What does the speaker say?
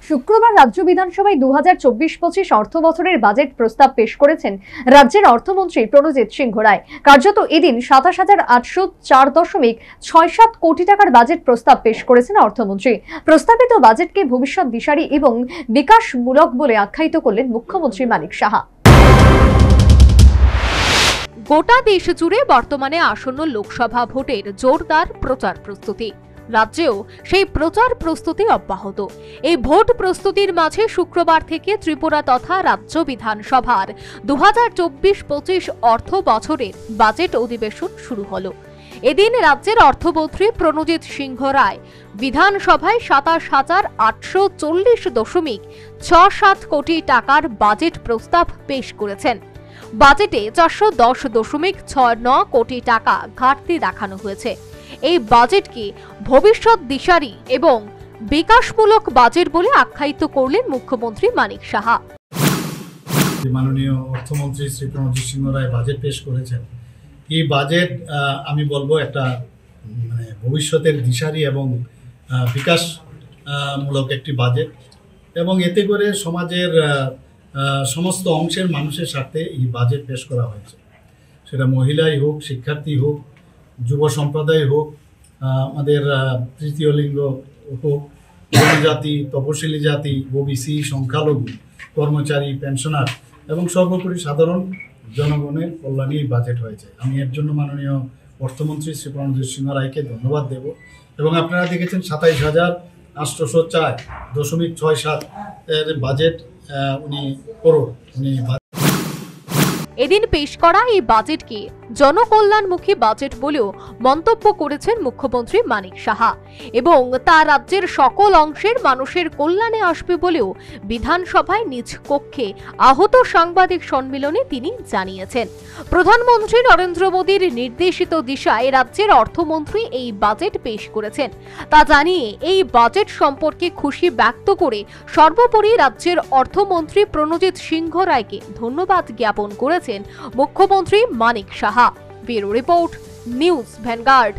শুক্রবার রাজ্য বিধানসভায় 2024-25 অর্থ বছরের বাজেট প্রস্তাব পেশ করেছেন রাজ্যের অর্থমন্ত্রী প্রণজিৎ সিংহ রায়। কার্যত এদিন 27,804.67 কোটি টাকার বাজেট প্রস্তাব পেশ করেছেন অর্থমন্ত্রী। প্রস্তাবিত বাজেটকে ভবিষ্যৎ দিশারি এবং বিকাশমূলক বলে আখ্যায়িত করলেন মুখ্যমন্ত্রী মানিক সাহা। গোটা দেশ জুড়ে বর্তমানে আসন্ন লোকসভা ভোটের জোরদার প্রচার প্রস্তুতি। রাজ্যেও সেই প্রচার প্রস্তুতি অব্যাহত। এই ভোট প্রস্তুতির মাঝে শুক্রবার থেকে ত্রিপুরা তথা রাজ্য বিধানসভার 2024-25 অর্থ বছরের বাজেট অধিবেশন শুরু হলো। এদিন রাজ্যের অর্থমন্ত্রী প্রণজিৎ সিংহ রায় বিধানসভায় 27,840.67 কোটি টাকার বাজেট প্রস্তাব পেশ করেছেন। বাজেটে 410.69 কোটি টাকা ঘাটতি দেখানো হয়েছে। এই বাজেটকে ভবিষ্যৎ দিশারি এবং বিকাশমূলক বাজেট বলে আখ্যায়িত করলেন মুখ্যমন্ত্রী মানিক সাহা। মাননীয় অর্থমন্ত্রী শ্রী প্রণজিৎ সিংহ রায় বাজেট পেশ করেছেন। এই বাজেট আমি বলবো একটা ভবিষ্যতের দিশারি এবং বিকাশমূলক একটি বাজেট, এবং এতে করে সমাজের সমস্ত অংশের মানুষের স্বার্থে এই বাজেট পেশ করা হয়েছে। সেটা মহিলাই হোক, শিক্ষার্থী হোক, যুব সম্প্রদায় হোক, আমাদের তৃতীয় লিঙ্গ হোক, জনজাতি, তপশিলি জাতি, ওবিসি, সংখ্যালঘু, কর্মচারী, পেনশনার এবং সর্বোপরি সাধারণ জনগণের কল্যাণে এই বাজেট হয়েছে। আমি এর জন্য মাননীয় অর্থমন্ত্রী শ্রী প্রণজিৎ সিংহ রায়কে ধন্যবাদ দেব। এবং আপনারা দেখেছেন 27,804.67 এর বাজেট উনি এদিন পেশ করা এই বাজেটকে জনকল্যাণমুখী বাজেট বলেও মন্তব্য করেছেন মুখ্যমন্ত্রী মানিক সাহা, এবং তা রাজ্যের সকল অংশের মানুষের কল্যাণে আসবে বলেও বিধানসভায় নিজ কক্ষে আহত সাংবাদিক সম্মেলনে তিনি জানিয়েছেন। প্রধানমন্ত্রী নরেন্দ্র মোদীর নির্দেশিত দিশায় রাজ্যের অর্থমন্ত্রী এই বাজেট পেশ করেছেন। তা জানিয়ে এই বাজেট সম্পর্কে খুশি ব্যক্ত করে সর্বোপরি রাজ্যের অর্থমন্ত্রী প্রণজিৎ সিংহ রায়কে ধন্যবাদ জ্ঞাপন করেছেন মুখ্যমন্ত্রী Manik Saha. Bureau report, news vanguard.